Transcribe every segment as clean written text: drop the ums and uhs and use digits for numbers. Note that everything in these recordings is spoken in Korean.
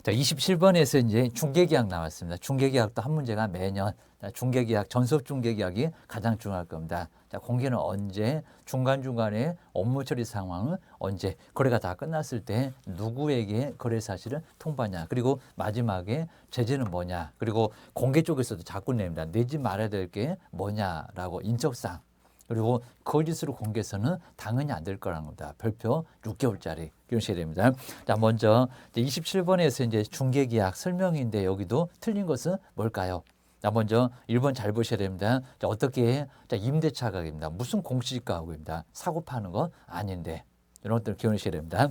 자, 27번에서 이제 중개계약 나왔습니다. 중개계약도 한 문제가 매년 중개계약, 전속 중개계약이 가장 중요할 겁니다. 자, 공개는 언제, 중간중간에 업무 처리 상황은 언제, 거래가 다 끝났을 때 누구에게 거래 사실을 통보하냐, 그리고 마지막에 제재는 뭐냐, 그리고 공개 쪽에서도 자꾸 냅니다. 내지 말아야 될 게 뭐냐라고 인적사항. 그리고 거짓으로 공개해서는 당연히 안 될 거라는 겁니다. 별표 6개월짜리 기억하셔야 됩니다. 자, 먼저 27번에서 이제 중개계약 설명인데 여기도 틀린 것은 뭘까요? 자, 먼저 1번 잘 보셔야 됩니다. 자, 어떻게 해? 자, 임대차 가격입니다. 무슨 공시지가하고입니다. 사고 파는 거 아닌데 이런 것들 기억하셔야 됩니다.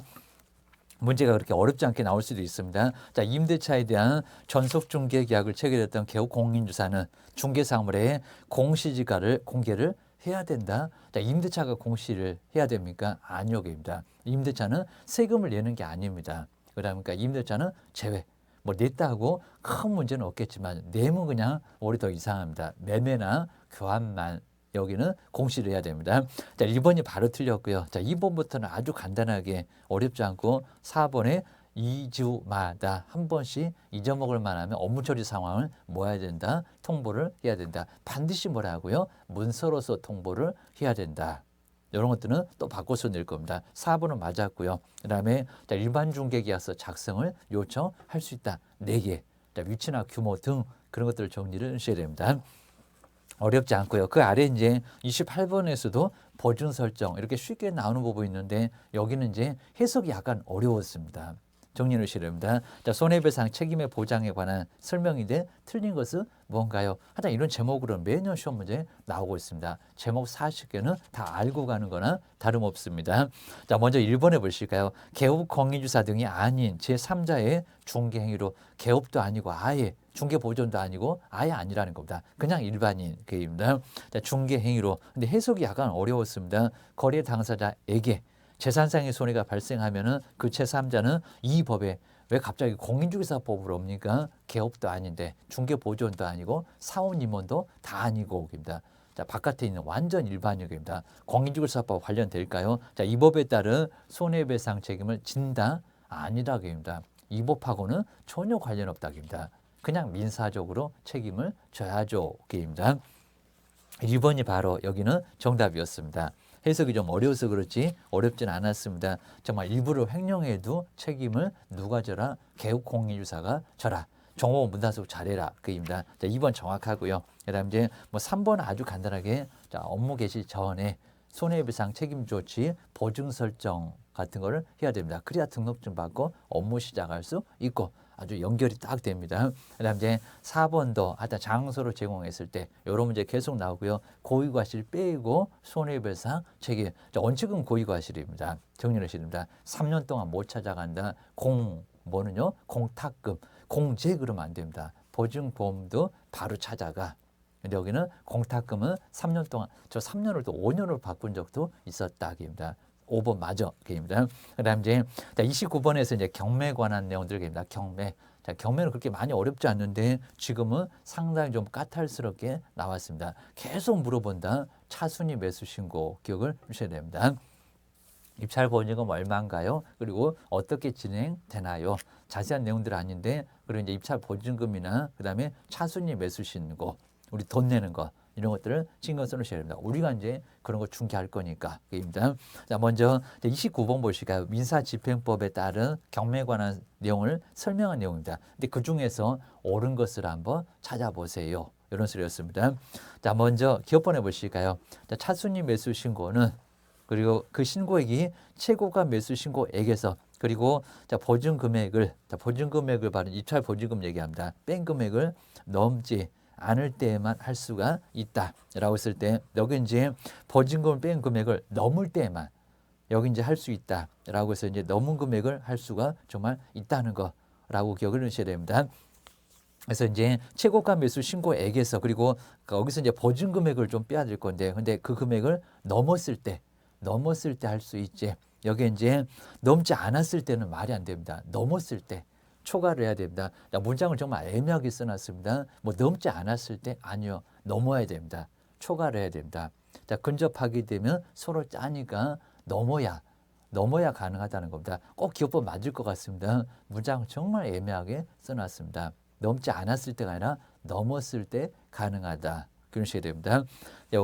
문제가 그렇게 어렵지 않게 나올 수도 있습니다. 자, 임대차에 대한 전속 중개 계약을 체결했던 개업 공인주사는 중개사물의 공시지가를 공개를 해야 된다. 자, 임대차가 공시를 해야 됩니까? 아니요, 입니다. 임대차는 세금을 내는 게 아닙니다. 그러니까 임대차는 제외. 뭐 냈다고 큰 문제는 없겠지만 내면 그냥 오히려 더 이상합니다. 매매나 교환만 여기는 공시를 해야 됩니다. 자, 1번이 바로 틀렸고요. 자, 2번부터는 아주 간단하게 어렵지 않고 4번에 2주마다 한 번씩 잊어먹을 만하면 업무 처리 상황을 뭐 해야 된다? 통보를 해야 된다. 반드시 뭐라고요? 문서로서 통보를 해야 된다. 이런 것들은 또 바꿔서 낼 겁니다. 4번은 맞았고요. 그 다음에 일반 중개계약서 작성을 요청할 수 있다. 4개. 위치나 규모 등 그런 것들을 정리를 하셔야 됩니다. 어렵지 않고요. 그 아래 이제 28번에서도 보증 설정 이렇게 쉽게 나오는 부분이 있는데 여기는 이제 해석이 약간 어려웠습니다. 정리를 하셔야 됩니다. 자, 손해배상 책임의 보장에 관한 설명인데 틀린 것은 뭔가요? 하여튼 이런 제목으로 매년 시험 문제 나오고 있습니다. 제목 40개는 다 알고 가는 거나 다름없습니다. 자, 먼저 1번에 보실까요? 개업 공인주사 등이 아닌 제3자의 중개행위로 개업도 아니고 아예 중개 보존도 아니고 아예 아니라는 겁니다. 그냥 일반인 개입니다. 자, 중개 행위로. 근데 해석이 약간 어려웠습니다. 거래 당사자에게 재산상의 손해가 발생하면은 그 제3자는 이 법에 왜 갑자기 공인중개사법으로 옵니까? 개업도 아닌데 중개 보존도 아니고 사원 임원도 다 아니고 입니다. 자, 바깥에 있는 완전 일반인입니다. 공인중개사법 관련될까요? 자, 이 법에 따른 손해배상 책임을 진다? 아니라고 합니다. 이 법하고는 전혀 관련 없다고 합니다. 그냥 민사적으로 책임을 져야죠. 게임입니다. 1번이 바로 여기는 정답이었습니다. 해석이 좀 어려워서 그렇지 어렵진 않았습니다. 정말 일부러 횡령해도 책임을 누가 져라? 개업공인주사가 져라. 정보 문단속 잘해라. 그입니다. 자, 2번 정확하고요. 그다음 이제 뭐 3번 아주 간단하게 자, 업무 개시 전에 손해배상 책임 조치 보증 설정 같은 거를 해야 됩니다. 그래야 등록증 받고 업무 시작할 수 있고 아주 연결이 딱 됩니다. 그다음 이제 4번도 하여튼 장소를 제공했을 때 이런 문제 계속 나오고요. 고의과실 빼고 손해배상 책임. 원칙은 고의과실입니다. 정리를 하십니다. 3년 동안 못 찾아간다. 뭐는요? 공탁금. 공제 그러면 안 됩니다. 보증보험도 바로 찾아가. 근데 여기는 공탁금은 3년 동안 저 3년을 또 5년으로 바꾼 적도 있었다입니다. 5번 맞아. 입니다. 그다음 이제 29번에서 이제 경매에 관한 내용들입니다. 경매. 자, 경매는 그렇게 많이 어렵지 않는데 지금은 상당히 좀 까탈스럽게 나왔습니다. 계속 물어본다. 차순위 매수 신고 기억을 주셔야 됩니다. 입찰 보증금 얼마인가요? 그리고 어떻게 진행되나요? 자세한 내용들은 아닌데 그리고 이제 입찰 보증금이나 그다음에 차순위 매수 신고 우리 돈 내는 거 이런 것들을 신경 써주셔야 됩니다. 우리가 이제 그런 거 중개할 거니까. 입니다. 자, 먼저 29번 보시까요? 민사집행법에 따른 경매에 관한 내용을 설명한 내용입니다. 근데 그 중에서 옳은 것을 한번 찾아보세요. 이런 소리였습니다. 자, 먼저 기업번호 보실까요? 자, 차순위 매수 신고는 그리고 그 신고액이 최고가 매수 신고액에서 그리고 자, 보증 금액을 바로 입찰 보증금 얘기합니다. 뺀 금액을 넘지 않을 때에만 할 수가 있다라고 했을 때 여기 이제 보증금을 뺀 금액을 넘을 때에만 여기 이제 할 수 있다라고 해서 이제 넘은 금액을 할 수가 정말 있다는 거라고 기억을 하셔야 됩니다. 그래서 이제 최고가 매수 신고액에서 그리고 거기서 이제 보증 금액을 좀 빼야 될 건데 근데 그 금액을 넘었을 때 할 수 있지. 여기 이제 넘지 않았을 때는 말이 안 됩니다. 넘었을 때 초과를 해야 됩니다. 자, 문장을 정말 애매하게 써놨습니다. 뭐 넘지 않았을 때 아니요. 넘어야 됩니다. 초과를 해야 됩니다. 자, 근접하게 되면 서로 짜니까 넘어야 가능하다는 겁니다. 꼭 기호법 맞을 것 같습니다. 문장 정말 애매하게 써놨습니다. 넘지 않았을 때가 아니라 넘었을 때 가능하다. 그런 식이 됩니다.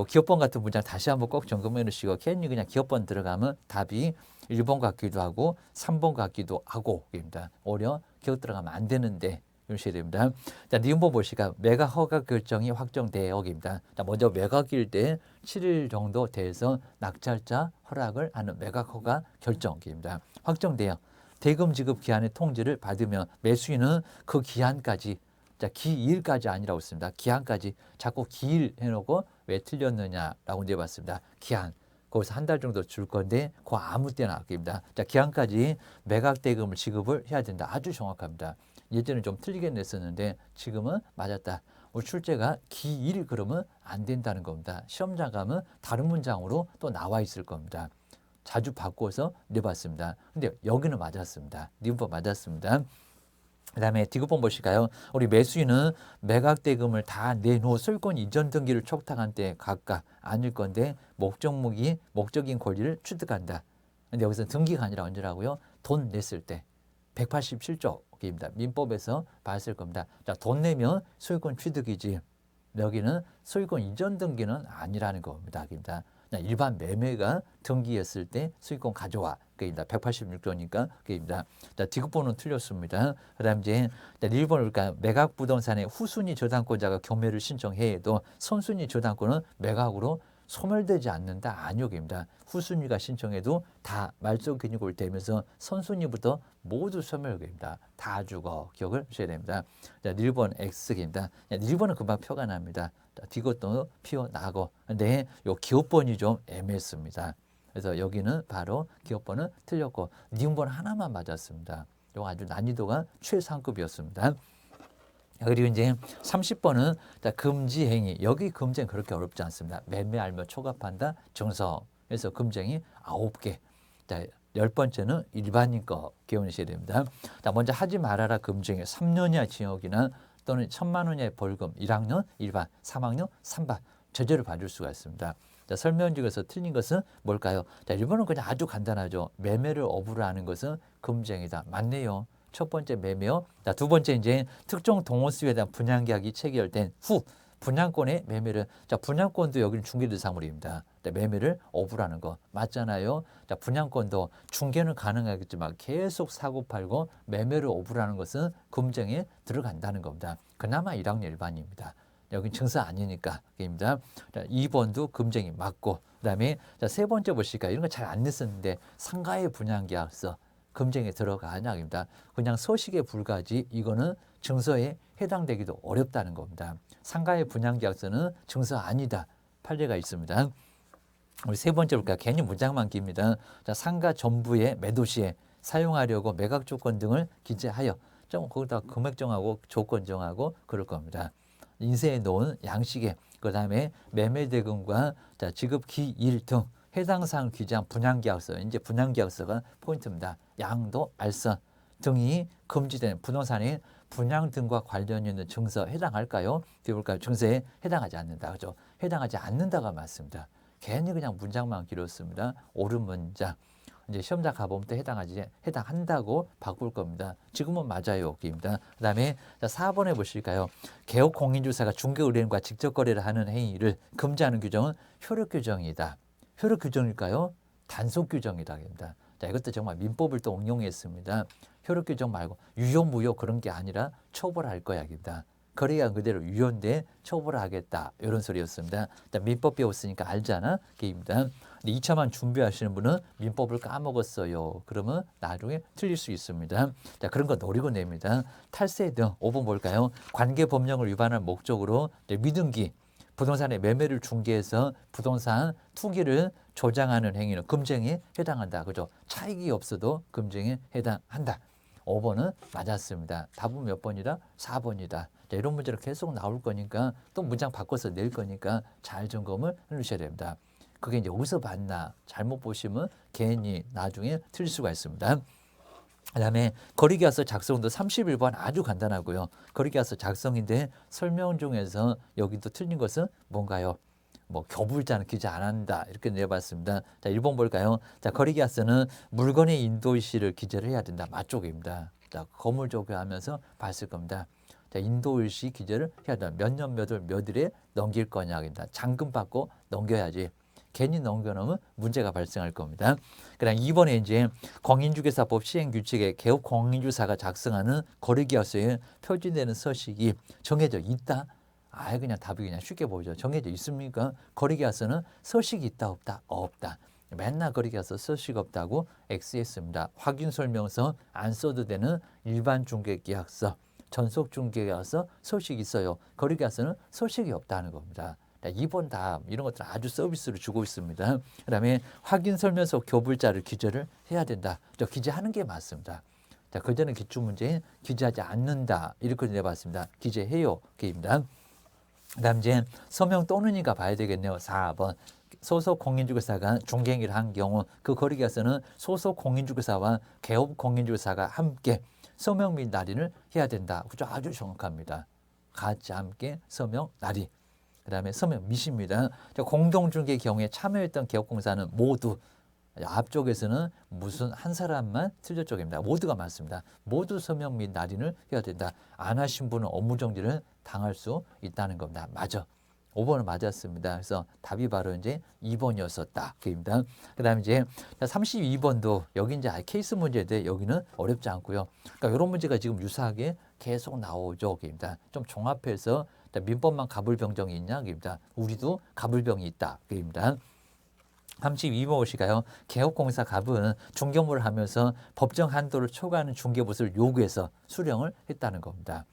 기호법 같은 문장 다시 한번 꼭 점검해 놓으시고 괜히 그냥 기호법 들어가면 답이 1번 같기도 하고 3번 같기도 하고 입니다. 오히려 기호 들어가면 안 되는데 이런 식이 됩니다. 자, 니은번 보시까 매각 허가 결정이 확정되어입니다. 자, 먼저 매각일 때 7일 정도 돼서 낙찰자 허락을 하는 매각 허가 결정입니다. 확정돼요. 대금 지급 기한의 통지를 받으면 매수인은 그 기한까지, 자, 기일까지 아니라고 했습니다. 기한까지 자꾸 기일 해놓고 왜 틀렸느냐라고 내봤습니다. 기한. 거기서 한 달 정도 줄 건데 그 아무 때나 아낍니다. 자, 기한까지 매각 대금을 지급을 해야 된다. 아주 정확합니다. 예전에 좀 틀리게 냈었는데 지금은 맞았다. 출제가 기일 그러면 안 된다는 겁니다. 시험장 가면 다른 문장으로 또 나와 있을 겁니다. 자주 바꿔서 내봤습니다. 근데 여기는 맞았습니다. 니은법 맞았습니다. 그 다음에 디귿번 보실까요? 우리 매수인은 매각 대금을 다 낸 후 소유권 이전 등기를 촉탁한 때 각각 아닐 건데 목적인 권리를 취득한다. 근데 여기서 등기가 아니라 언제라고요? 돈 냈을 때 187조입니다. 민법에서 봤을 겁니다. 자, 돈 내면 소유권 취득이지. 여기는 소유권 이전 등기는 아니라는 겁니다. 일반 매매가 등기했을 때 수익권 가져와. 그입니다. 186조니까 그입니다. 자, 디귿번은 틀렸습니다. 그다음 이제 1번을 볼까요? 매각 부동산의 후순위 저당권자가 경매를 신청해도 선순위 저당권은 매각으로 소멸되지 않는다. 아니오입니다. 후순위가 신청해도 다 말소 기준으로 되면서 선순위부터 모두 소멸입니다. 다 죽어. 기억을 하셔야 됩니다. 자, 1번 X입니다. 1번은 금방 표가 납니다. 디귿도 피어나고. 근데 요 기호번이 좀 애매했습니다. 그래서 여기는 바로 기호번은 틀렸고 니은번 하나만 맞았습니다. 요 아주 난이도가 최상급이었습니다. 그리고 이제 30번은 금지 행위. 여기 금지는 그렇게 어렵지 않습니다. 매매 알면 초과한다 정서. 그래서 금지행위 9개. 자, 10번째는 일반인 거 기억하셔야 됩니다. 자, 먼저 하지 말아라 금지행위. 3년 이하 징역이나 또는 1,000만 원 이하의 벌금. 1학년 1반, 3학년 3반. 제재를 받을 수가 있습니다. 자, 설명 중에서 틀린 것은 뭘까요? 자, 1번은 그냥 아주 간단하죠. 매매를 업으로 하는 것은 금지행위다. 맞네요. 첫 번째 매매요. 자, 두 번째 이제 특정 동호수에 대한 분양계약이 체결된 후 분양권의 매매를, 자, 분양권도 여기는 중개대상물입니다. 매매를 업으로 하는 거 맞잖아요. 자, 분양권도 중개는 가능하겠지만 계속 사고 팔고 매매를 업으로 하는 것은 금지행위에 들어간다는 겁니다. 그나마 1학년 일반입니다. 여긴 증서 아니니까 입니다. 자, 2번도 금지행위 맞고, 그다음에 자, 세 번째 보실까요? 이런 거 잘 안 냈었는데 상가의 분양계약서 금지행위에 들어가냐입니다. 그냥 서식에 불과하지 이거는 증서에 해당되기도 어렵다는 겁니다. 상가의 분양계약서는 증서 아니다. 판례가 있습니다. 우리 세 번째 볼까요? 괜히 문장만 깁니다. 자, 상가 전부의 매도 시에 사용하려고 매각 조건 등을 기재하여 좀 거기다 금액 정하고 조건 정하고 그럴 겁니다. 인쇄해 놓은 양식에 그다음에 매매 대금과 자, 지급 기일 등 해당 사항을 기재한 분양계약서, 이제 분양계약서가 포인트입니다. 양도, 알선 등이 금지된 부동산의 분양 등과 관련 있는 증서 해당할까요? 볼까요? 증서에 해당하지 않는다. 그죠? 해당하지 않는다가 맞습니다. 괜히 그냥 문장만 길었습니다. 옳은 문장. 이제 시험장 가보면 또 해당한다고 바꿀 겁니다. 지금은 맞아요. 입니다. 그 다음에 4번에 보실까요? 개업 공인주사가 중개의뢰인과 직접 거래를 하는 행위를 금지하는 규정은 효력 규정이다. 효력 규정일까요? 단속 규정이다. 입니다. 자, 이것도 정말 민법을 또 응용했습니다. 효력 규정 말고 유효, 무효 그런 게 아니라 처벌할 거야. 입니다. 거래가 그대로 유효인데 처벌하겠다. 이런 소리였습니다. 민법 배웠으니까 알잖아. 입니다. 2차만 준비하시는 분은 민법을 까먹었어요. 그러면 나중에 틀릴 수 있습니다. 자, 그런 거 노리고 냅니다. 탈세 등 5번 볼까요? 관계 법령을 위반한 목적으로 미등기 부동산의 매매를 중개해서 부동산 투기를 조장하는 행위는 금지행위에 해당한다. 그죠? 차익이 없어도 금지행위에 해당한다. 5번은 맞았습니다. 답은 몇 번이다? 4번이다. 자, 이런 문제로 계속 나올 거니까 또 문장 바꿔서 낼 거니까 잘 점검을 해주셔야 됩니다. 그게 이제 어디서 봤나 잘못 보시면 괜히 나중에 틀릴 수가 있습니다. 그다음에 거리계약서 작성도 31번 아주 간단하고요. 거리계약서 작성인데 설명 중에서 여기도 틀린 것은 뭔가요? 뭐 교불자는 기재 안 한다 이렇게 내봤습니다. 자 1번 볼까요? 자 거리계약서는 물건의 인도일시를 기재를 해야 된다. 맞쪽입니다. 자 거물조교하면서 봤을 겁니다. 자 인도일시 기재를 해야 된다. 몇 년 몇 월 몇 일에 넘길 거냐입니다. 잔금 받고 넘겨야지. 괜히 넘겨놓으면 문제가 발생할 겁니다. 그다음 2번에 이제 공인중개사법 시행규칙에 개업 공인중개사가 작성하는 거래계약서에 표시되는 서식이 정해져 있다. 아예 그냥 답이 그냥 쉽게 보이죠. 정해져 있습니까? 거래계약서는 서식이 있다 없다? 없다. 맨날 거래계약서 서식 없다고 X했습니다. 확인설명서 안 써도 되는 일반 중개계약서, 전속중개계약서 서식이 있어요. 거래계약서는 서식이 없다는 겁니다. 2번 답 이런 것들 아주 서비스로 주고 있습니다. 그다음에 확인설명서 교불자를 기재를 해야 된다. 기재하는 게 맞습니다. 자, 그전에 기출문제인 기재하지 않는다 이렇게 내봤습니다. 기재해요. 게입니다. 그다음 이제 서명 또는이가 봐야 되겠네요. 4번. 소속 공인중개사가 중개행위를 한 경우 그 거래계약서는 소속 공인중개사와 개업 공인중개사가 함께 서명 및 날인을 해야 된다. 그죠? 아주 정확합니다. 같이 함께 서명 날인. 그다음에 서명 미시입니다. 공동중개의 경우에 참여했던 개업공사는 모두 앞쪽에서는 무슨 한 사람만 틀렸 쪽입니다. 모두가 맞습니다. 모두 서명 및 날인을 해야 된다. 안 하신 분은 업무정지를 당할 수 있다는 겁니다. 맞아. 5번은 맞았습니다. 그래서 답이 바로 이제 2번이었었다. 그입니다. 그다음에 이제 32번도 여기 이제 케이스 문제인데 여기는 어렵지 않고요. 그러니까 이런 문제가 지금 유사하게 계속 나오죠. 그입니다. 좀 종합해서 민법만 가불병정이 있냐? 그입니다. 우리도 가불병이 있다. 그입니다. 32번 보시가요. 개업공사 갑은 중개업무를 하면서 법정 한도를 초과하는 중개보수를 요구해서 수령을 했다는 겁니다.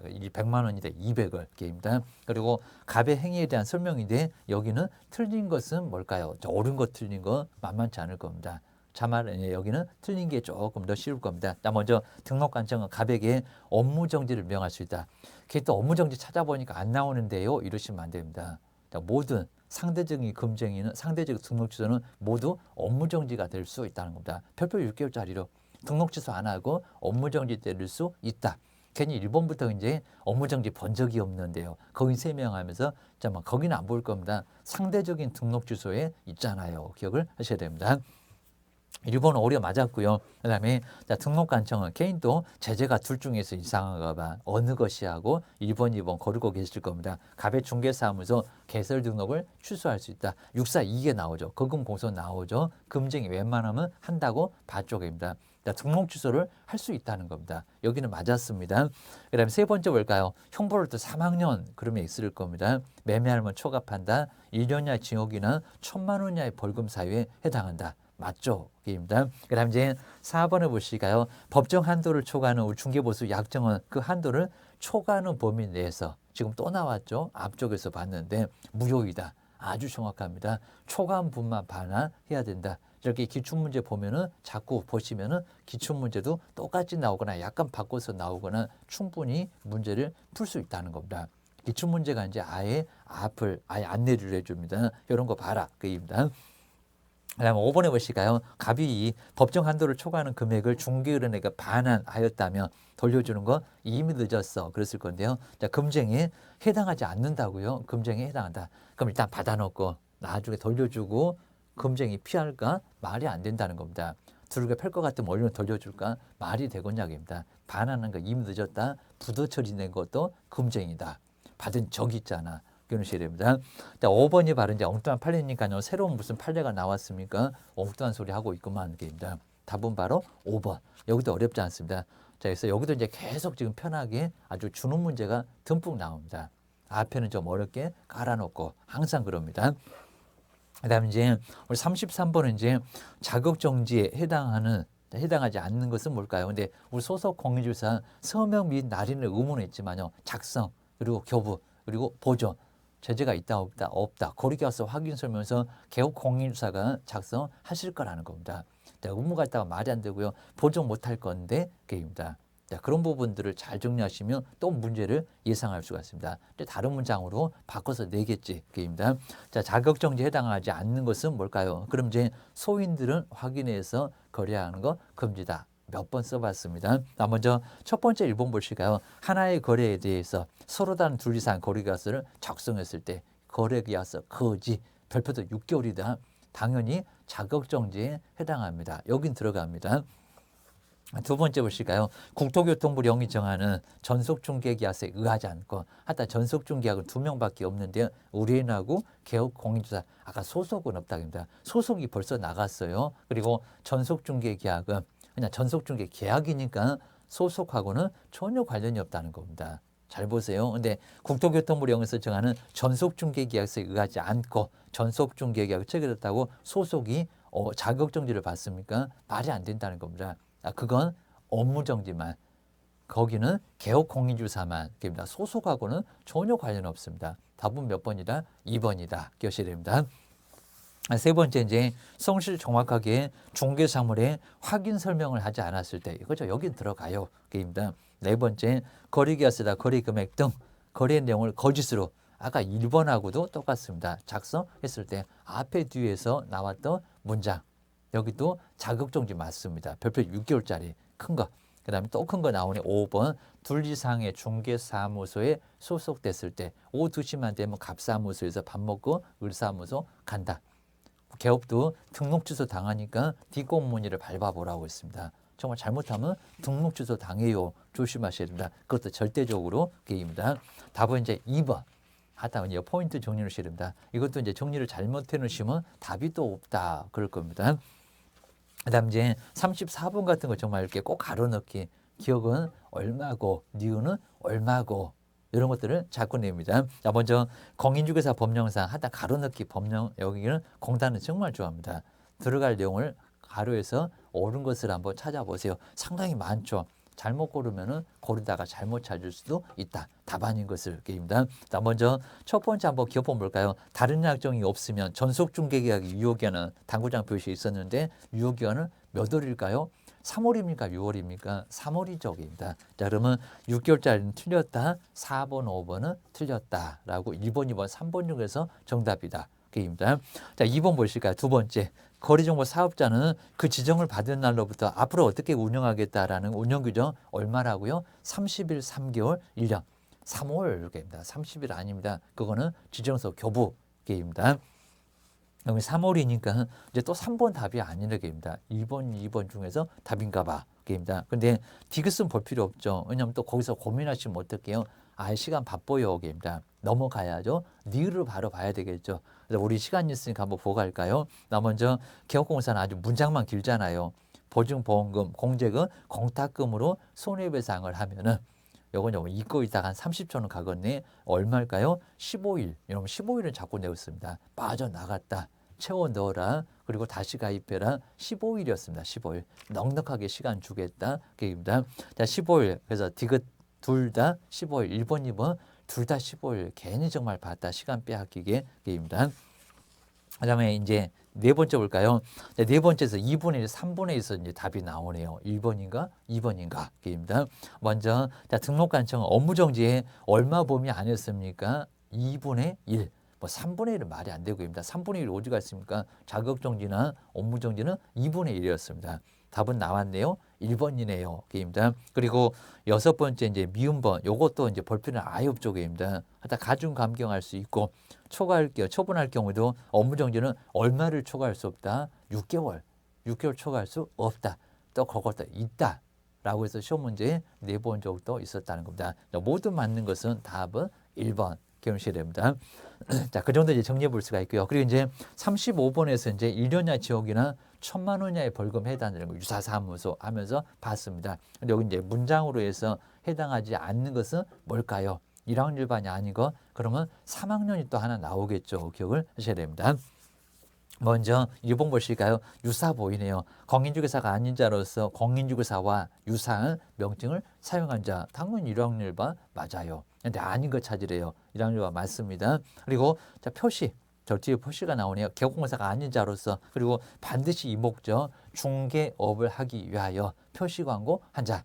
100만 원인데 200을 게입니다. 그리고 갑의 행위에 대한 설명인데 여기는 틀린 것은 뭘까요? 옳은 거 틀린 거 만만치 않을 겁니다. 자말 여기는 틀린 게 조금 더 쉬울 겁니다. 자, 먼저 등록관청은 갑에게 업무정지를 명할 수 있다. 그게 또 업무정지 찾아보니까 안 나오는데요. 이러시면 안 됩니다. 자, 모든 상대적인 금쟁이는 상대적 등록 취소는 모두 업무정지가 될 수 있다는 겁니다. 별표 6개월짜리로 등록 취소 안 하고 업무정지 때릴 수 있다. 괜히 1번부터 이제 업무정지 본 적이 없는데요. 거긴 세명하면서 잠깐만 거기는 안 볼 겁니다. 상대적인 등록 취소에 있잖아요. 기억을 하셔야 됩니다. 1번 오류 맞았고요. 그 다음에 등록관청은 개인도 제재가 둘 중에서 이상한가 봐. 어느 것이 하고 1번, 2번 고르고 계실 겁니다. 갑의 중개사무소 개설 등록을 취소할 수 있다. 642개 나오죠. 거금 공소 나오죠. 금쟁이 웬만하면 한다고 봐쪽입니다. 등록 취소를 할 수 있다는 겁니다. 여기는 맞았습니다. 그 다음에 세 번째 뭘까요? 형벌을 또 3학년 그러면 있을 겁니다. 매매하면 초과한다. 1년 이하의 징역이나 1,000만 원 이하의 벌금 사유에 해당한다. 맞죠? 입니다. 그 다음 이제 4번을 보실까요? 법정 한도를 초과하는 우리 중개보수 약정은 그 한도를 초과하는 범위 내에서 지금 또 나왔죠? 앞쪽에서 봤는데 무효이다. 아주 정확합니다. 초과한 분만 반환해야 된다. 이렇게 기출문제 보면은 자꾸 보시면은 기출문제도 똑같이 나오거나 약간 바꿔서 나오거나 충분히 문제를 풀 수 있다는 겁니다. 기출문제가 이제 아예 앞을 아예 안내를 해줍니다. 이런 거 봐라. 그입니다. 그다음에 5번에 보실까요? 갑이 법정 한도를 초과하는 금액을 중개인에게 반환하였다면 돌려주는 거 이미 늦었어. 그랬을 건데요. 자, 금쟁에 해당하지 않는다고요. 금쟁에 해당한다. 그럼 일단 받아놓고 나중에 돌려주고 금쟁이 피할까? 말이 안 된다는 겁니다. 두르게 팔 것 같으면 얼른 돌려줄까? 말이 되겠냐입니다. 반환하는 거 이미 늦었다. 부도 처리된 것도 금쟁이다. 받은 적이 있잖아. 교훈하셔야 됩니다. 5번이 바로 이제 엉뚱한 판례니까요. 새로운 무슨 판례가 나왔습니까? 엉뚱한 소리 하고 있구만. 게입니다. 답은 바로 5번. 여기도 어렵지 않습니다. 자, 그래서 여기도 이제 계속 지금 편하게 아주 주는 문제가 듬뿍 나옵니다. 앞에는 좀 어렵게 깔아놓고 항상 그럽니다. 그다음에 이제 우리 33번은 이제 자격정지에 해당하지 않는 것은 뭘까요? 근데 우리 소속 공인중개사 서명 및 날인을 의무화했지만요. 작성 그리고 교부 그리고 보존 제재가 있다 없다 없다 거리계약서 확인설명서 개업 공인중개사가 작성하실 거라는 겁니다. 의무가 있다가 말이 안 되고요. 보존 못할 건데 그입니다. 자, 그런 부분들을 잘 정리하시면 또 문제를 예상할 수가 있습니다. 다른 문장으로 바꿔서 내겠지. 그입니다. 자, 자격정지에 해당하지 않는 것은 뭘까요? 그럼 이제 소인들은 확인해서 거래하는 거 금지다. 몇 번 써봤습니다. 먼저 첫 번째 1번 보실까요? 하나의 거래에 대해서 서로 다른 둘 이상 거래계약서를 작성했을 때 거래계약서, 거지, 별표도 6개월이다. 당연히 자격정지에 해당합니다. 여긴 들어갑니다. 두 번째 보실까요? 국토교통부 령이 정하는 전속중개계약서에 의하지 않고 하다 전속중개약은 2명밖에 없는데 의뢰인하고 개업공인주사 아까 소속은 없다고 합니다. 소속이 벌써 나갔어요. 그리고 전속중개계약은 그냥 전속중개계약이니까 소속하고는 전혀 관련이 없다는 겁니다. 잘 보세요. 근데 국토교통부 령에서 정하는 전속중개계약서에 의하지 않고 전속중개계약을 체결했다고 소속이 자격정지를 받습니까? 말이 안 된다는 겁니다. 그건 업무정지만, 거기는 개업공인주사만 됩니다. 소속하고는 전혀 관련 없습니다. 답은 몇 번이다? 2번이다. 기억하셔야 됩니다. 세 번째, 이제 성실 정확하게 중개사물에 확인 설명을 하지 않았을 때, 그렇죠? 여긴 들어가요. 게임입니다. 네 번째, 거래계약서다, 거래금액 등 거래 내용을 거짓으로, 아까 1번하고도 똑같습니다. 작성했을 때 앞에 뒤에서 나왔던 문장, 여기도 자격정지 맞습니다. 별표 6개월짜리 큰 거. 그 다음에 또 큰 거 나오네. 5번. 둘 이상의 중개사무소에 소속됐을 때 오후 2시만 되면 갑사무소에서 밥 먹고 을사무소 간다. 개업도 등록 취소 당하니까 뒷공무니를 밟아보라고 했습니다. 정말 잘못하면 등록 취소 당해요. 조심하셔야 됩니다. 그것도 절대적으로 게임입니다. 답은 이제 2번. 하다 이제 포인트 정리를 하셔야 됩니다. 이것도 이제 정리를 잘못해 놓으시면 답이 또 없다. 그럴 겁니다. 그다음 이제 34번 같은 거 정말 이렇게 꼭 가로넣기. 기억은 얼마고, 니은은 얼마고, 이런 것들을 자꾸 냅니다. 자, 먼저 공인중개사 법령상 하다 가로넣기 법령, 여기는 공단은 정말 좋아합니다. 들어갈 내용을 가로에서 옳은 것을 한번 찾아보세요. 상당히 많죠. 잘못 고르면은 고르다가 잘못 찾을 수도 있다. 답안인 것을 게임입니다. 자, 먼저 첫 번째 한번 기억 한번 볼까요? 다른 약정이 없으면 전속중개계약이 유효기한은 당구장 표시에 있었는데 유효기한은 몇 월일까요? 3월입니까? 6월입니까? 3월이죠. 게임입니다. 자, 그러면 6개월짜리는 틀렸다. 4번, 5번은 틀렸다라고 1번, 2번, 3번 중에서 정답이다. 게임입니다. 자, 2번 보실까요? 두 번째. 거래정보 사업자는 그 지정을 받은 날로부터 앞으로 어떻게 운영하겠다라는 운영규정 얼마라고요? 30일, 3개월, 1년. 3월 게임입니다. 30일 아닙니다. 그거는 지정서 교부게임입니다. 여기 3월이니까 이제 또 3번 답이 아니라 게임입니다. 1번, 2번 중에서 답인가 봐. 게임입니다. 근데 디귿은 볼 필요 없죠. 왜냐하면 또 거기서 고민하시면 어떡해요? 시간 바빠요. 게임입니다. 넘어가야죠. 니을을 바로 봐야 되겠죠. 그래서 우리 시간 있으니까 한번 보고 갈까요? 나 먼저 개업공사는 아주 문장만 길잖아요. 보증보험금, 공제금, 공탁금으로 손해배상을 하면은 요건 잊고 있다가 한 30초는 가겠네. 얼마일까요? 15일. 여러분 15일은 자꾸 내었습니다. 빠져나갔다. 채워 넣어라. 그리고 다시 가입해라. 15일이었습니다. 15일. 넉넉하게 시간 주겠다. 계획입니다. 자, 15일. 그래서 디귿 둘 다 15일. 1번, 2번 둘 다 15일. 괜히 정말 봤다. 시간 빼앗기게 계획입니다. 그다음에 이제 네 번째 볼까요? 네 번째에서 2분의 1, 3분의 1에서 이제 답이 나오네요. 1번인가? 2번인가? 게임입니다. 먼저 자, 등록 간청 업무정지에 얼마 범위 안 했습니까? 2분의 1. 뭐 3분의 1은 말이 안 되고입니다. 3분의 1 어디가 있습니까? 자격정지나 업무정지는 2분의 1이었습니다. 답은 나왔네요. 1번이네요. 게임입니다. 그리고 여섯 번째 이제 미음번. 요것도 이제 볼펜은 아예 없죠. 게임입니다. 하다 가중 감경할 수 있고 처분할 경우도 업무정지는 얼마를 초과할 수 없다. 6개월. 6개월 초과할 수 없다. 또 그것도 있다. 라고 해서 시험 문제에 4번 정도 있었다는 겁니다. 모두 맞는 것은 답은 1번. 기억하셔야 됩니다. 자, 그 정도 이제 정리해 볼 수가 있고요. 그리고 이제 35번에서 이제 1년이나 지역이나 1,000만 원 이하의 벌금에 해당되는 거 유사사무소 하면서 봤습니다. 근데 여기 이제 문장으로 해서 해당하지 않는 것은 뭘까요? 1학년 일반이 아니고 그러면 3학년이 또 하나 나오겠죠. 기억을 하셔야 됩니다. 먼저 1번 보실까요? 유사 보이네요. 공인중개사가 아닌 자로서 공인중개사와 유사한 명칭을 사용한 자. 당연히 1학년 일반 맞아요. 근데 아닌 거 찾으래요. 1학년 일반 맞습니다. 그리고 자, 표시. 저 뒤에 표시가 나오네요. 개업공사가 아닌 자로서 그리고 반드시 이 목적 중개업을 하기 위하여 표시 광고 한 자.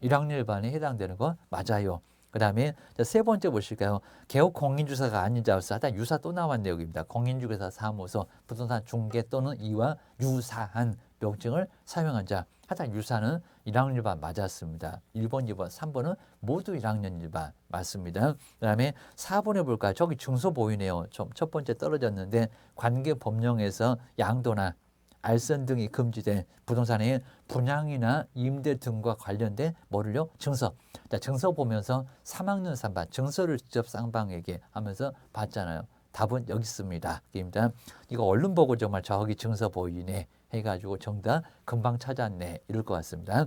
1학년 일반에 해당되는 거 맞아요. 그 다음에 세 번째 보실까요? 개업 공인주사가 아닌 자로서 하다 유사 또 나왔네요. 여기입니다. 공인중개사 사무소, 부동산 중개 또는 이와 유사한 명칭을 사용한 자. 하여튼 유사는 1학년 일반 맞았습니다. 1번, 2번, 3번은 모두 1학년 일반 맞습니다. 그다음에 4번에 볼까요? 저기 증서 보이네요. 첫 번째 떨어졌는데 관계 법령에서 양도나 알선 등이 금지된 부동산의 분양이나 임대 등과 관련된 뭐를요? 증서. 자, 증서 보면서 3학년 3반 증서를 직접 쌍방에게 하면서 봤잖아요. 답은 여기 있습니다. 이거 얼른 보고 정말 저기 증서 보이네 해가지고 정답 금방 찾았네 이럴 것 같습니다.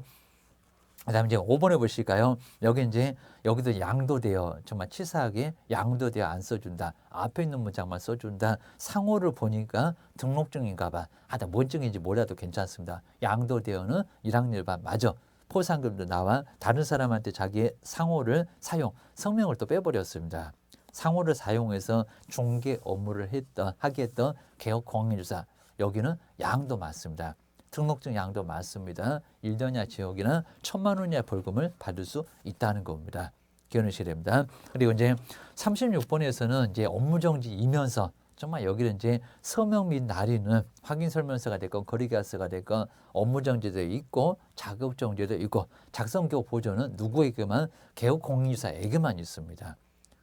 그다음에 이제 5번에 보실까요? 여기 이제 여기도 양도되어 정말 치사하게 양도되어 안 써준다. 앞에 있는 문장만 써준다. 상호를 보니까 등록증인가봐. 하여튼 뭔 증인지 몰라도 괜찮습니다. 양도되어는 1학년 일반 맞아. 포상금도 나와 다른 사람한테 자기의 상호를 사용, 성명을 또 빼버렸습니다. 상호를 사용해서 중개 업무를 하게 했던 개업 공인주사 여기는 양도 맞습니다. 등록증 양도 맞습니다. 1년 이하 징역이나 1,000만 원 이하 벌금을 받을 수 있다는 겁니다. 기억하셔야 됩니다. 그리고 이제 36번에서는 이제 업무정지 이면서 정말 여기는 이제 서명 및 날인은 확인설명서가 됐건 거리계약서가 됐건 업무정지도 있고 자격정지도 있고 작성기록 보조는 누구에게만 개업공인주사에게만 있습니다.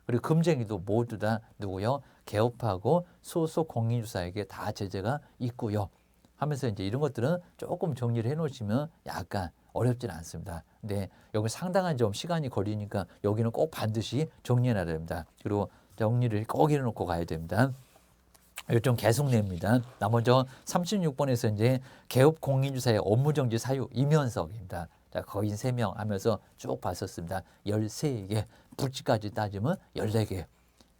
그리고 금쟁이도 모두 다 누구요? 개업하고 소속 공인주사에게 다 제재가 있고요. 하면서 이제 이런 것들은 조금 정리를 해놓으시면 약간 어렵진 않습니다. 근데 여기 상당한 좀 시간이 걸리니까 여기는 꼭 반드시 정리해놔야 됩니다. 그리고 정리를 꼭 해놓고 가야 됩니다. 이거 좀 계속 냅니다. 나 먼저 36번에서 이제 개업 공인주사의 업무정지 사유 이면석입니다. 자, 거인 3명 하면서 쭉 봤었습니다. 13개, 불치까지 따지면 14개.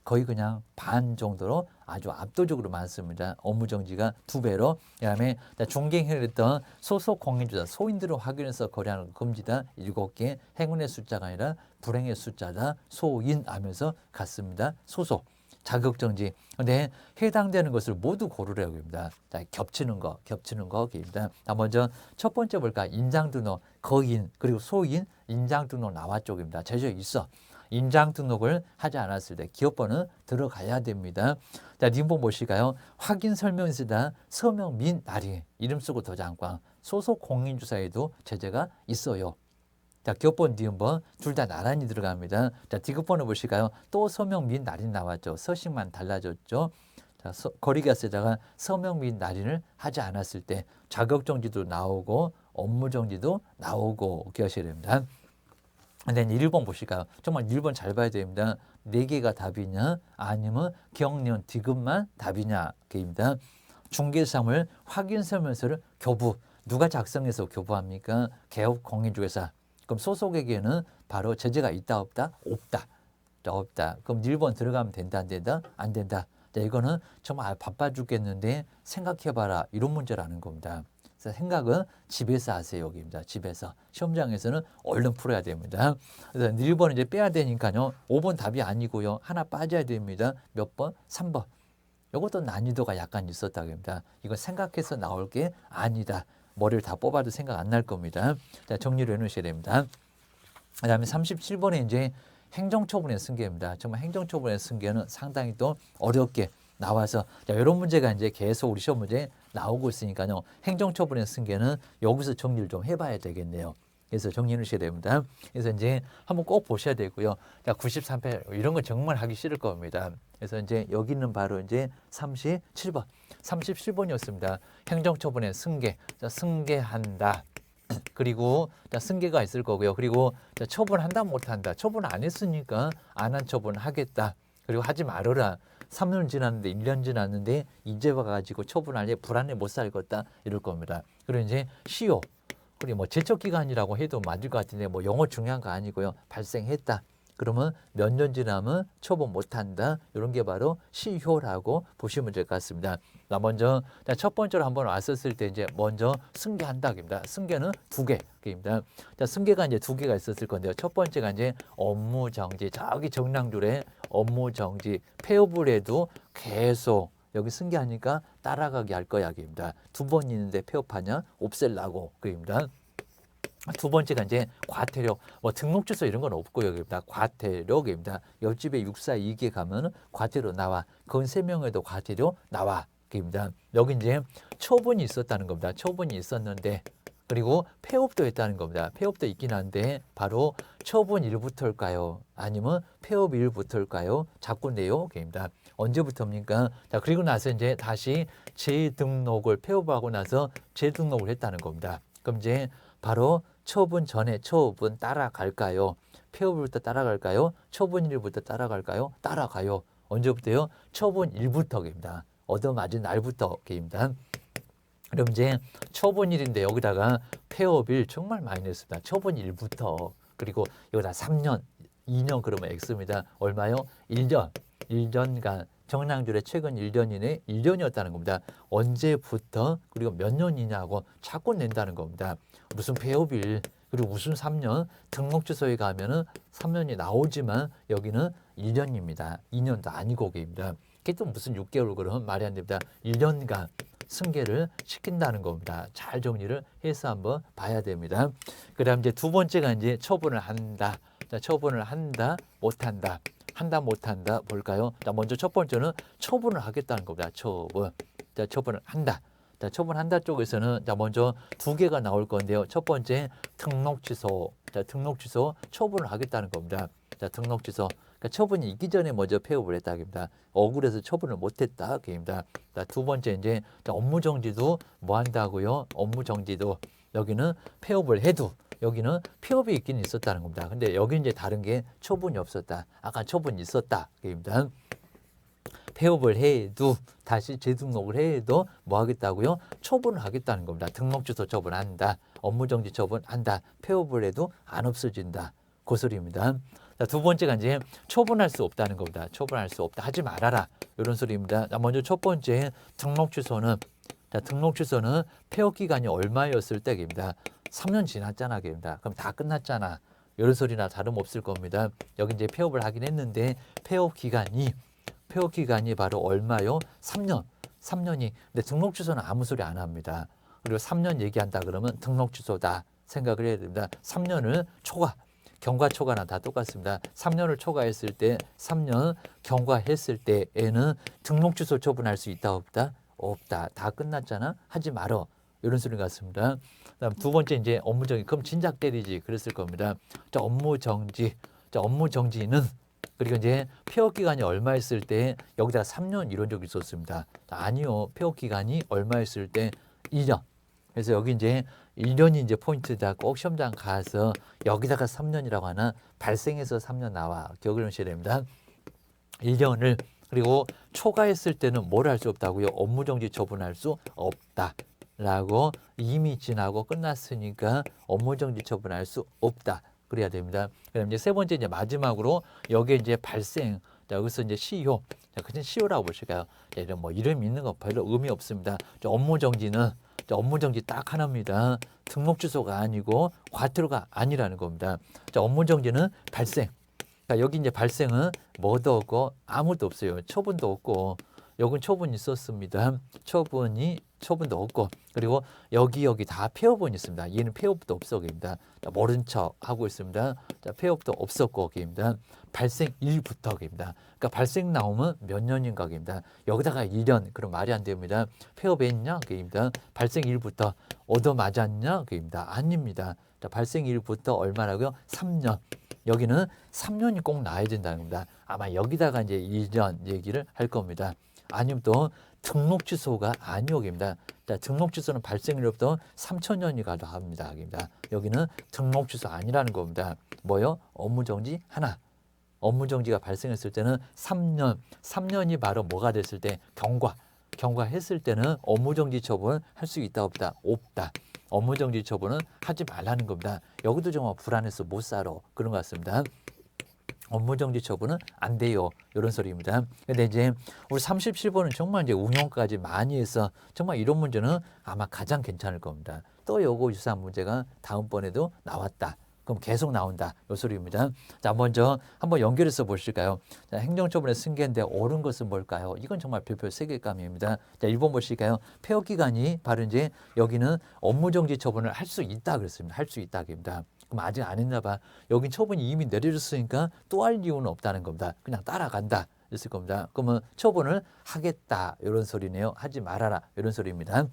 거의 그냥 반 정도로 아주 압도적으로 많습니다. 업무정지가 2배로. 그다음에 중개행위를 했던 소속 공인주사, 소인들을 확인해서 거래하는 거 금지다. 7개. 행운의 숫자가 아니라 불행의 숫자다. 소인 하면서 갔습니다. 소속. 자격정지. 근데 해당되는 것을 모두 고르라고 합니다. 자, 겹치는 거입니다. 자, 먼저 첫 번째 볼까? 인장등록, 거인, 그리고 소인, 인장등록 나와 쪽입니다. 제재 있어. 인장등록을 하지 않았을 때 기업번은 들어가야 됩니다. 자, 님본 보실까요? 확인설명서다 서명 및 날인, 이름 쓰고 도장광, 소속 공인주사에도 제재가 있어요. 자, 기업번, 니은번 둘 다 나란히 들어갑니다. 자, 디귿번을 보실까요? 또 서명 및 날인 나왔죠. 서식만 달라졌죠. 자, 거리계약서에다가 서명 및 날인을 하지 않았을 때 자격정지도 나오고 업무정지도 나오고 기억하셔야 됩니다. 근데 1번 보실까요? 정말 1번 잘 봐야 됩니다. 4개가 답이냐 아니면 경련 디귿만 답이냐 입니다. 중개사물 확인설명서를 교부 누가 작성해서 교부합니까? 개업 공인중개사. 그럼 소속에게는 바로 제재가 있다 없다? 없다. 없다. 그럼 1번 들어가면 된다 안 된다? 안 된다. 자, 이거는 정말 바빠 죽겠는데 생각해봐라 이런 문제라는 겁니다. 그래서 생각은 집에서 하세요 여기입니다. 집에서. 시험장에서는 얼른 풀어야 됩니다. 그래서 1번 이제 빼야 되니까요. 5번 답이 아니고요. 하나 빠져야 됩니다. 몇 번? 3번. 이것도 난이도가 약간 있었다고 합니다. 이거 생각해서 나올 게 아니다. 머리를 다 뽑아도 생각 안 날 겁니다. 자, 정리를 해놓으셔야 됩니다. 그 다음에 37번에 이제 행정처분의 승계입니다. 정말 행정처분의 승계는 상당히 또 어렵게 나와서 자, 이런 문제가 이제 계속 우리 시험 문제에 나오고 있으니까요. 행정처분의 승계는 여기서 정리를 좀 해봐야 되겠네요. 그래서 정리해 주셔야 됩니다. 그래서 이제 한번 꼭 보셔야 되고요. 자, 93회 이런 건 정말 하기 싫을 겁니다. 그래서 이제 여기는 바로 이제 37번. 37번이었습니다. 행정처분의 승계. 자, 승계한다. 그리고 자, 승계가 있을 거고요. 그리고 자, 처분한다 못한다. 처분 안 했으니까 안 한 처분 하겠다. 그리고 하지 말아라. 3년 지났는데 1년 지났는데 이제 와가지고 처분할래 불안해 못 살겠다 이럴 겁니다. 그리고 이제 시효. 그리고 뭐 제척기간이라고 해도 맞을 것 같은데 뭐 영어 중요한 거 아니고요. 발생했다. 그러면 몇 년 지나면 처분 못한다. 이런 게 바로 시효라고 보시면 될 것 같습니다. 나 먼저 첫 번째로 한번 왔었을 때 이제 먼저 승계한다입니다. 승계는 2개입니다. 자, 승계가 이제 2개가 있었을 건데요. 첫 번째가 이제 업무 정지. 저기 정량줄에 업무 정지. 폐업을 해도 계속 여기 승계하니까 따라가게 할 거야 입니다. 2번 있는데 폐업하냐? 없앨라고 그입니다. 두 번째가 이제 과태료, 뭐 등록 주소 이런 건 없고요. 여기입니다. 과태료입니다. 옆집에 642개 가면 과태료 나와. 건 3명에도 과태료 나와. 입니다. 여기 이제 처분이 있었다는 겁니다. 처분이 있었는데 그리고 폐업도 했다는 겁니다. 폐업도 있긴 한데 바로 처분 1부터일까요? 아니면 폐업 1부터일까요? 자꾸 내용입니다. 언제부터입니까? 자, 그리고 나서 이제 다시 재등록을 폐업하고 나서 재등록을 했다는 겁니다. 그럼 이제 바로 처분 전에 처분 따라갈까요? 폐업부터 따라갈까요? 처분 1부터 따라갈까요? 따라가요. 언제부터요? 처분 1부터입니다. 얻어맞은 날부터입니다. 그럼 이제 처분일인데 여기다가 폐업일 정말 많이 냈습니다. 처분일부터. 그리고 여기다 3년, 2년 그러면 X입니다. 얼마요? 1년. 1년간 정량줄의 최근 1년 이내 1년이었다는 겁니다. 언제부터 그리고 몇 년이냐고 자꾸 낸다는 겁니다. 무슨 폐업일 그리고 무슨 3년 등록주소에 가면은 3년이 나오지만 여기는 1년입니다. 2년도 아니고 입니다. 그게 또 무슨 6개월 그러면 말이 안 됩니다. 1년간 승계를 시킨다는 겁니다. 잘 정리를 해서 한번 봐야 됩니다. 그다음 이제 두 번째가 이제 처분을 한다. 자, 처분을 한다, 못한다. 한다, 못한다 볼까요? 자, 먼저 첫 번째는 처분을 하겠다는 겁니다. 처분. 자, 처분을 한다. 자, 처분한다 쪽에서는 자, 먼저 두 개가 나올 건데요. 첫 번째 등록 취소. 자, 등록 취소 처분을 하겠다는 겁니다. 자, 등록 취소. 그러니까 처분이 있기 전에 먼저 폐업을 했다입니다. 억울해서 처분을 못했다. 입니다. 자, 두 번째 이제 업무 정지도 뭐 한다고요? 업무 정지도 여기는 폐업을 해도 여기는 폐업이 있긴 있었다는 겁니다. 근데 여기 이제 다른 게 처분이 없었다. 아까 처분이 있었다. 입니다. 폐업을 해도 다시 재등록을 해도 뭐 하겠다고요? 처분을 하겠다는 겁니다. 등록 취소 처분한다. 업무 정지 처분한다. 폐업을 해도 안 없어진다. 그 소리입니다. 자, 두 번째가 이제 처분할 수 없다는 겁니다. 처분할 수 없다. 하지 말아라. 이런 소리입니다. 자, 먼저 첫 번째 등록 취소는 자, 등록 취소는 폐업 기간이 얼마였을 때입니다. 3년 지났잖아. 입니다. 그럼 다 끝났잖아. 이런 소리나 다름없을 겁니다. 여기 이제 폐업을 하긴 했는데 폐업 기간이 바로 얼마요? 3년. 3년이. 근데 등록 취소는 아무 소리 안 합니다. 그리고 3년 얘기한다 그러면 등록 취소다 생각을 해야 됩니다. 3년을 초과. 경과 초과나 다 똑같습니다. 3년을 초과했을 때 3년 경과했을 때에는 등록 취소 처분할 수 있다 없다? 없다. 다 끝났잖아. 하지 말어. 이런 소리 같습니다. 그다음 두 번째 이제 업무 정지. 그럼 진작 때리지. 그랬을 겁니다. 자, 업무 정지. 자, 업무 정지는 그리고 이제 폐업 기간이 얼마였을 때 여기다가 3년 이런 적이 있었습니다. 자, 아니요. 폐업 기간이 얼마였을 때 2년. 그래서 여기 이제 1년이 이제 포인트다. 꼭 시험장 가서 여기다가 3년이라고 하나 발생해서 3년 나와. 기억을 하셔야 됩니다. 1년을 그리고 초과했을 때는 뭘 할 수 없다고요? 업무 정지 처분할 수 없다. 라고 이미 지나고 끝났으니까 업무 정지 처분할 수 없다. 그래야 됩니다. 그다음 이제 세 번째 이제 마지막으로 여기에 이제 발생. 자, 여기서 이제 시효. 자, 그냥 시효라고 보실까요? 이런 뭐 이름 있는 거 별로 의미 없습니다. 업무 정지는 업무 정지 딱 하나입니다. 등록 취소가 아니고 과태료가 아니라는 겁니다. 자, 업무 정지는 발생. 그러니까 여기 이제 발생은 뭐도 없고 아무도 없어요. 처분도 없고 여긴 처분이 있었습니다. 처분도 없고 그리고 여기 다 폐업은 있습니다. 얘는 폐업도 없어입니다. 모른 척 하고 있습니다. 자, 폐업도 없었고입니다. 발생 1부터입니다. 그러니까 발생 나오면 몇 년인가입니다. 여기다가 1년 그럼 말이 안 됩니다. 폐업했냐? 입니다. 발생 1부터 얻어맞았냐? 입니다. 아닙니다. 자, 발생 1부터 얼마라고요? 3년. 여기는 3년이 꼭 나야 된다는 겁니다. 아마 여기다가 이제 2년 얘기를 할 겁니다. 아니면 또 등록 취소가 아니오입니다. 자, 등록 취소는 발생일로부터 3천년이 가도 합니다. 여기는 등록 취소 아니라는 겁니다. 뭐요? 업무 정지 하나. 업무 정지가 발생했을 때는 3년. 3년이 바로 뭐가 됐을 때 경과했을 때는 업무 정지 처분을 할 수 있다 없다? 없다. 업무 정지 처분은 하지 말라는 겁니다. 여기도 정말 불안해서 못 살아. 그런 것 같습니다. 업무 정지 처분은 안 돼요. 이런 소리입니다. 근데 이제 우리 37번은 정말 이제 운용까지 많이 해서 정말 이런 문제는 아마 가장 괜찮을 겁니다. 또 요거 유사한 문제가 다음번에도 나왔다. 그럼 계속 나온다. 요 소리입니다. 자, 먼저 한번 연결해서 보실까요? 자, 행정처분의 승계인데 옳은 것은 뭘까요? 이건 정말 별표 3개감입니다. 자, 1번 보실까요? 폐업 기간이 바로 이제 여기는 업무 정지 처분을 할 수 있다 그랬습니다. 할 수 있다입니다. 그럼 아직 안 했나 봐. 여긴 처분이 이미 내려졌으니까 또 할 이유는 없다는 겁니다. 그냥 따라간다. 있을 겁니다. 그러면 처분을 하겠다. 이런 소리네요. 하지 말아라. 이런 소리입니다.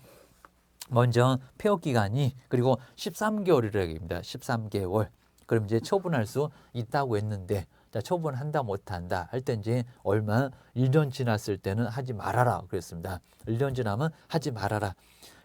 먼저 폐업 기간이 그리고 13개월이라고 합니다. 13개월. 그럼 이제 처분할 수 있다고 했는데 자, 처분한다 못한다 할 때 이제 얼마 1년 지났을 때는 하지 말아라 그랬습니다. 1년 지나면 하지 말아라.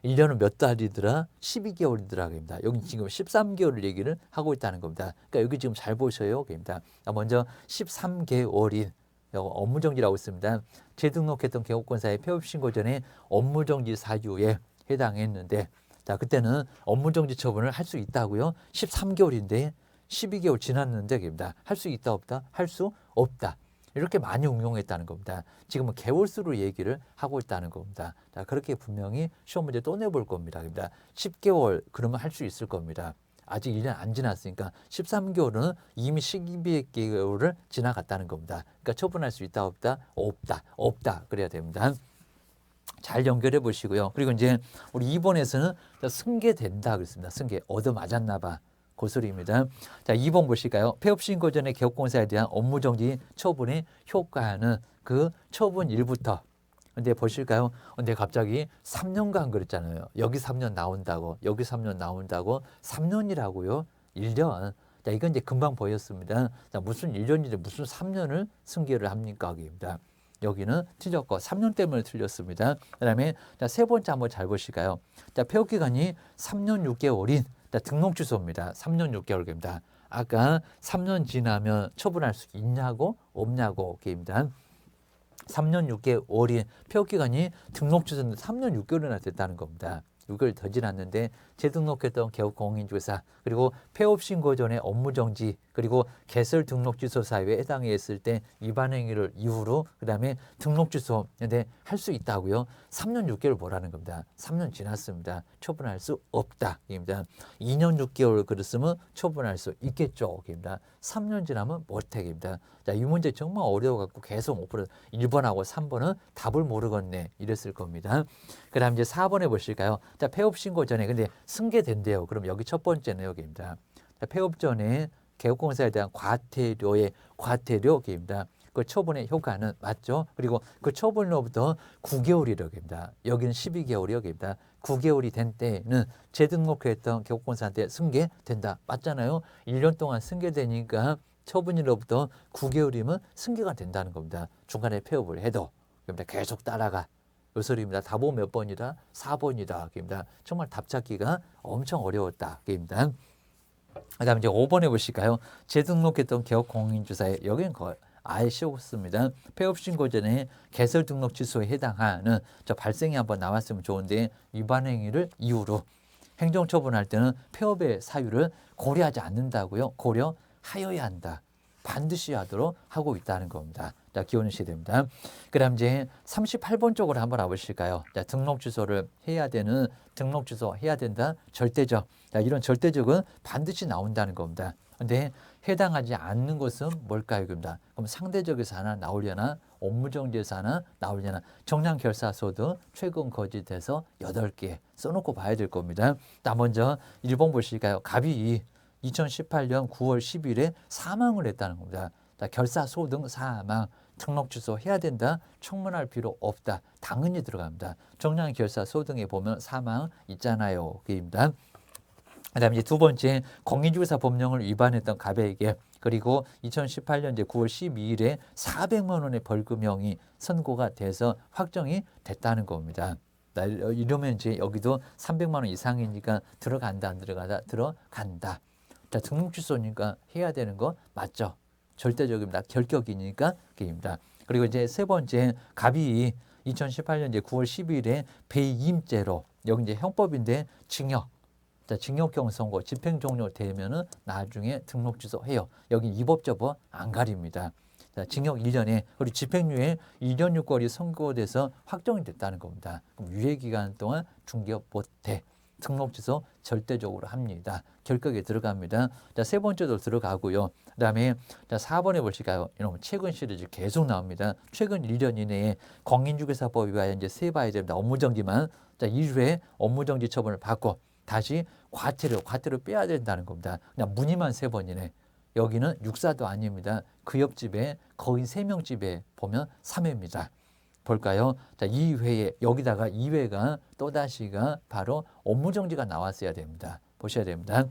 1년은 몇 달이더라? 12개월이더라 합니다. 여기 지금 13개월을 얘기를 하고 있다는 겁니다. 그러니까 여기 지금 잘 보셔요. 그럽니다. 먼저 13개월인 업무정지라고 있습니다. 재등록했던 개업권사의 폐업신고 전에 업무정지 사유에 해당했는데 자 그때는 업무정지 처분을 할 수 있다고요. 13개월인데 12개월 지났는데 그럽니다. 할 수 있다 없다? 할 수 없다. 이렇게 많이 응용했다는 겁니다. 지금은 개월수로 얘기를 하고 있다는 겁니다. 자, 그렇게 분명히 시험 문제 또 내볼 겁니다. 그러니까 10개월 그러면 할 수 있을 겁니다. 아직 1년 안 지났으니까 13개월은 이미 12개월을 지나갔다는 겁니다. 그러니까 처분할 수 있다 없다? 없다. 없다. 그래야 됩니다. 잘 연결해 보시고요. 그리고 이제 우리 2번에서는 승계된다 그랬습니다. 승계 얻어맞았나 봐. 고소리입니다. 자, 2번 보실까요? 폐업신고 전에 개업공사에 대한 업무정지 처분의 효과는 그 처분일부터. 근데 보실까요? 근데 갑자기 3년간 그랬잖아요. 여기 3년 나온다고, 여기 3년 나온다고, 3년이라고요? 1년. 자, 이건 이제 금방 보였습니다. 자, 무슨 1년인데 무슨 3년을 승계를 합니까? 입니다. 여기는 틀렸고 3년 때문에 틀렸습니다. 그다음에 자, 세 번째 한번 잘 보실까요? 자, 폐업 기간이 3년 6개월인 자, 등록 주소입니다. 3년 6개월입니다. 아까 3년 지나면 처분할 수 있냐고 없냐고 게임입니다. 3년 6개월인 폐업 기간이 등록 주소는 3년 6개월이나 됐다는 겁니다. 6개월 더 지났는데 재등록했던 개업공인중개사 그리고 폐업신고 전에 업무정지 그리고 개설 등록주소 사유에 해당했을 때 위반 행위를 이유로 그다음에 등록주소 근데 할 수 있다고요. 3년 6개월 뭐라는 겁니다. 3년 지났습니다. 처분할 수 없다. 입니다. 2년 6개월 그랬으면 처분할 수 있겠죠. 입니다. 3년 지나면 못해입니다. 자, 이 문제 정말 어려워갖고 계속 1번하고 3번은 답을 모르겠네 이랬을 겁니다. 그 다음 이제 4번에 보실까요? 자, 폐업 신고 전에 근데 승계된대요. 그럼 여기 첫 번째 내용입니다. 자, 폐업 전에 개업공사에 대한 과태료의 과태료입니다. 그 처분의 효과는 맞죠? 그리고 그 처분로부터 9개월이라고 합니다. 여기는 12개월이라고 합니다. 9개월이 된 때는 재등록했던 개업공사한테 승계된다. 맞잖아요. 1년 동안 승계되니까 처분일로부터 9개월이면 승계가 된다는 겁니다. 중간에 폐업을 해도. 그러니까 계속 따라가. 요 소리입니다. 답오 몇 번이다? 4번이다. 그입니다. 정말 답 찾기가 엄청 어려웠다. 그입니다. 그다음에 이제 5번에 보실까요? 재등록했던 개업공인주사에 여기는 거의 아예 씌웠습니다. 폐업신고 전에 개설 등록 취소에 해당하는 저 발생이 한번 나왔으면 좋은데 위반 행위를 이유로 행정처분할 때는 폐업의 사유를 고려하지 않는다고요. 고려하여야 한다. 반드시 하도록 하고 있다는 겁니다. 자, 기원시 됩니다. 그 다음 이제 38번 쪽으로 한번 와보실까요? 자, 등록 주소를 해야 되는 등록 주소 해야 된다. 절대적. 자, 이런 절대적은 반드시 나온다는 겁니다. 근데 해당하지 않는 것은 뭘까요? 그럼 상대적에서 하나 나오려나 업무정지에서 하나 나오려나 정량결사서도 최근 거짓해서 8개 써놓고 봐야 될 겁니다. 자, 먼저 1번 보실까요? 갑이 2018년 9월 10일에 사망을 했다는 겁니다. 자, 결사소 등 사망, 등록 주소 해야 된다. 청문할 필요 없다. 당연히 들어갑니다. 정량결사소 등에 보면 사망 있잖아요. 그입니다. 그다음에 이제 두 번째 공인중개사 법령을 위반했던 갑에게 그리고 2018년 이제 9월 12일에 400만 원의 벌금형이 선고가 돼서 확정이 됐다는 겁니다. 이러면 이제 여기도 300만 원 이상이니까 들어간다 안 들어가다 들어간다. 자, 등록 주소니까 해야 되는 거 맞죠? 절대적입니다. 결격이니까 그입니다. 그리고 이제 세 번째 갑이 2018년 이제 9월 12일에 배임죄로 여기 이제 형법인데 징역. 자, 징역형 선고 집행 종료되면은 나중에 등록 취소해요. 여기 위법적법 안 가립니다. 자, 징역 1년에 그리고 집행유예 2년 6개월이 선고돼서 확정이 됐다는 겁니다. 그럼 유예 기간 동안 중개업 못해. 등록 취소 절대적으로 합니다. 결격에 들어갑니다. 자, 세 번째도 들어가고요. 그다음에 자, 4번에 보실까요? 이런 최근 시리즈 계속 나옵니다. 최근 1년 이내에 공인중개사법 위반에 이제 세봐야 됩니다. 업무정지만 자, 1회 업무정지 처분을 받고 다시 과태료 빼야 된다는 겁니다. 그냥 문의만 3번이네. 여기는 육사도 아닙니다. 그 옆집에 거의 3명 집에 보면 3회입니다. 볼까요? 자, 2회에 여기다가 2회가 또다시가 바로 업무정지가 나왔어야 됩니다. 보셔야 됩니다.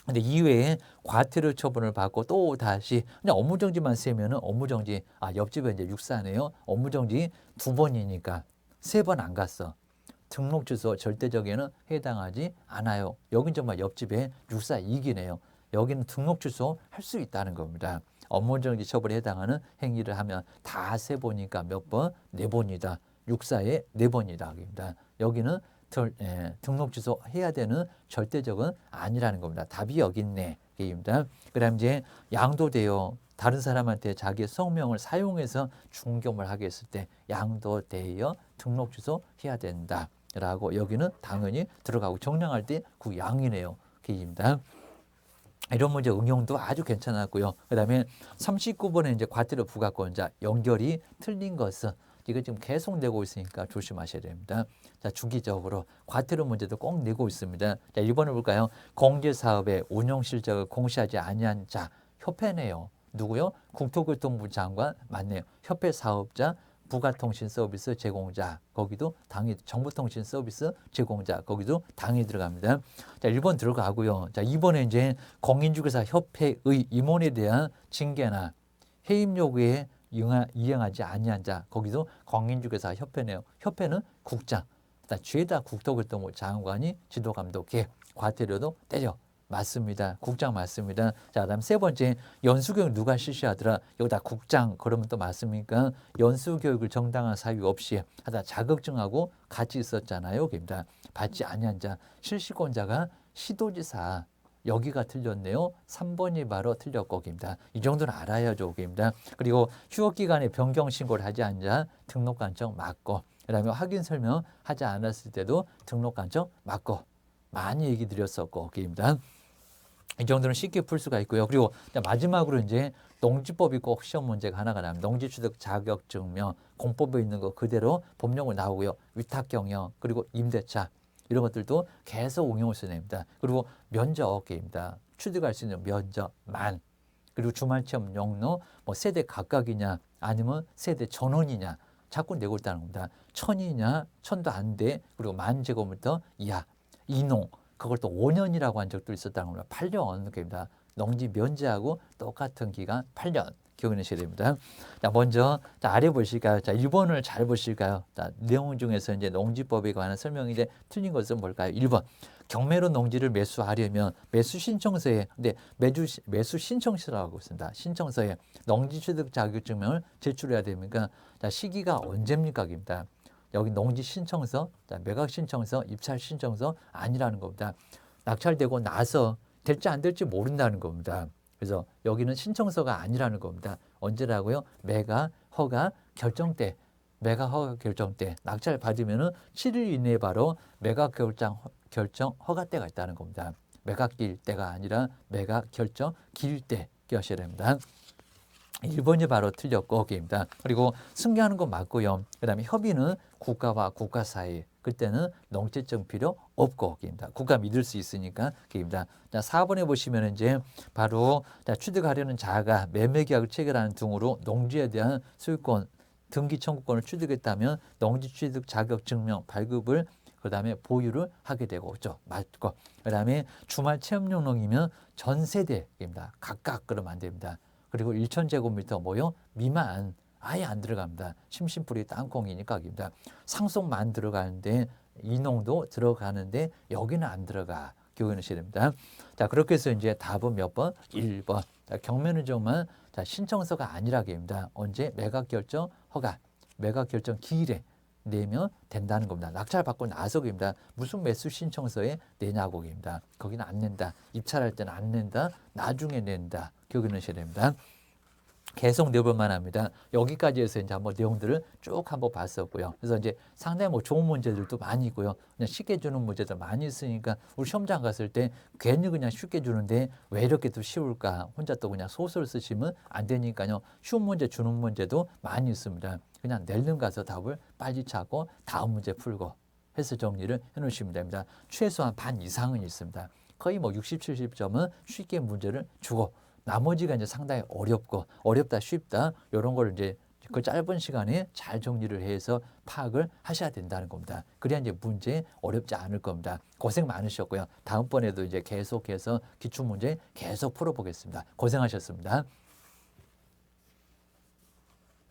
근데 이외에 과태료 처분을 받고 또 다시 그냥 업무정지만 세면은 업무정지 옆집에 이제 육사네요. 업무정지 2번이니까 3번 안 갔어. 등록 주소 절대적에는 해당하지 않아요. 여긴 정말 옆집에 육사 2기네요. 여기는 등록 주소 할 수 있다는 겁니다. 업무정지 처벌에 해당하는 행위를 하면 다 세보니까 몇 번? 4번이다. 육사에 4번이다. 여기는 등록 주소 해야 되는 절대적은 아니라는 겁니다. 답이 여기 있네. 입니다. 그다음 이제 양도되어 다른 사람한테 자기의 성명을 사용해서 중개업을 하게 했을 때 양도되어 등록 주소 해야 된다라고 여기는 당연히 들어가고 정량할 때 그 양이네요. 입니다. 이런 문제 응용도 아주 괜찮았고요. 그다음에 39번에 이제 과태료 부과권자 연결이 틀린 것은 이거 지금 계속 내고 있으니까 조심하셔야 됩니다. 자, 주기적으로 과태료 문제도 꼭 내고 있습니다. 자, 1번을 볼까요? 공제사업의 운영 실적을 공시하지 아니한 자, 협회네요. 누구요? 국토교통부 장관 맞네요. 협회 사업자, 부가통신 서비스 제공자, 거기도 당이 정보통신 서비스 제공자, 거기도 당이 들어갑니다. 자, 1번 들어가고요. 자, 2번에 이제 공인중개사 협회의 임원에 대한 징계나 해임 요구에 이행하지 아니한 자, 거기도 공인중개사 협회네요. 협회는 국장, 죄다 국토교통부 장관이 지도감독해. 과태료도 때려. 맞습니다. 국장 맞습니다. 자, 그다음 3번째 연수교육 누가 실시하더라. 여기다 국장 그러면 또 맞습니까? 연수교육을 정당한 사유 없이 하다 자격증하고 같이 있었잖아요. 그입니다. 받지 아니한 자 실시권자가 시도지사. 여기가 틀렸네요. 3번이 바로 틀렸고, 입니다. 이 정도는 알아야죠, 입니다. 그리고 휴업기간에 변경 신고를 하지 않은 자 등록 간청 맞고, 그다음에 확인 설명 하지 않았을 때도 등록 간청 맞고, 많이 얘기 드렸었고, 입니다. 이 정도는 쉽게 풀 수가 있고요. 그리고 마지막으로 이제 농지법이 꼭 시험 문제가 하나가 나옵니다. 농지취득 자격증명 공법에 있는 거 그대로 법령으로 나오고요. 위탁경영 그리고 임대차 이런 것들도 계속 응용을 써야 됩니다. 그리고 면적입니다. 취득할 수 있는 면적만 그리고 주말체험 용로 뭐 세대 각각이냐 아니면 세대 전원이냐 자꾸 내고 있다는 겁니다. 1000이냐 1000도 안 돼. 그리고 10,000제곱미터 이하 이농 그걸 또 5년이라고 한 적도 있었다는 겁니다. 8년 그입니다. 농지 면제하고 똑같은 기간 8년 기억해내셔야 됩니다. 자, 먼저 아래 보실까요? 자, 1번을 잘 보실까요? 자, 내용 중에서 이제 농지법에 관한 설명인데 틀린 것은 뭘까요? 1번. 경매로 농지를 매수하려면 매수 신청서에 근데 매수 신청서라고 있습니다. 신청서에 농지 취득 자격증명을 제출해야 됩니까? 자, 시기가 언제입니까? 입니다. 여기 농지 신청서, 매각 신청서, 입찰 신청서 아니라는 겁니다. 낙찰되고 나서 될지 안 될지 모른다는 겁니다. 그래서 여기는 신청서가 아니라는 겁니다. 언제라고요? 매각 허가 결정 때, 매각 허가 결정 때 낙찰 받으면은 7일 이내에 바로 매각 결정 허가 때가 있다는 겁니다. 매각기일 때가 아니라 매각 결정 기일 때 기억하셔야 됩니다. 1번이 바로 틀렸고 거기입니다. 그리고 승계하는 건 맞고요. 그 다음에 협의는 국가와 국가 사이 그때는 농지증 필요 없고 거기입니다. 국가 믿을 수 있으니까 거기입니다. 자, 4번에 보시면 이제 바로 취득하려는 자가 매매계약을 체결하는 등으로 농지에 대한 소유권 등기 청구권을 취득했다면 농지 취득 자격 증명 발급을 그 다음에 보유를 하게 되고 그렇죠. 맞고 그 다음에 주말 체험용 농이면 전 세대입니다. 각각 그러면 안 됩니다. 그리고 1,000제곱미터 뭐요? 미만 아예 안 들어갑니다. 심심풀이 땅콩이니까 입니다. 상속만 들어가는데 이농도 들어가는데 여기는 안 들어가. 기억해주셔야 됩니다. 자, 그렇게 해서 이제 답은 몇 번? 1번. 자, 경매누정만 자, 신청서가 아니라기입니다. 언제? 매각 결정 허가. 매각 결정 기일에 내면 된다는 겁니다. 낙찰 받고 나서기입니다. 무슨 매수 신청서에 내냐고입니다. 거기는 안 낸다. 입찰할 때는 안 낸다. 나중에 낸다. 기억해 놓으셔야 됩니다. 계속 내볼만 합니다. 여기까지 해서 이제 한번 내용들을 쭉 한번 봤었고요. 그래서 이제 상당히 뭐 좋은 문제들도 많이 있고요. 그냥 쉽게 주는 문제도 많이 있으니까 우리 시험장 갔을 때 괜히 그냥 쉽게 주는데 왜 이렇게 또 쉬울까? 혼자 또 그냥 소설 쓰시면 안 되니까요. 쉬운 문제 주는 문제도 많이 있습니다. 그냥 낼름 가서 답을 빨리 찾고 다음 문제 풀고 해서 정리를 해놓으시면 됩니다. 최소한 반 이상은 있습니다. 거의 뭐 60, 70점은 쉽게 문제를 주고 나머지가 이제 상당히 어렵고 어렵다 쉽다 이런 걸 이제 그 짧은 시간에 잘 정리를 해서 파악을 하셔야 된다는 겁니다. 그래야 이제 문제 어렵지 않을 겁니다. 고생 많으셨고요. 다음번에도 이제 계속해서 기출문제 계속 풀어보겠습니다. 고생하셨습니다.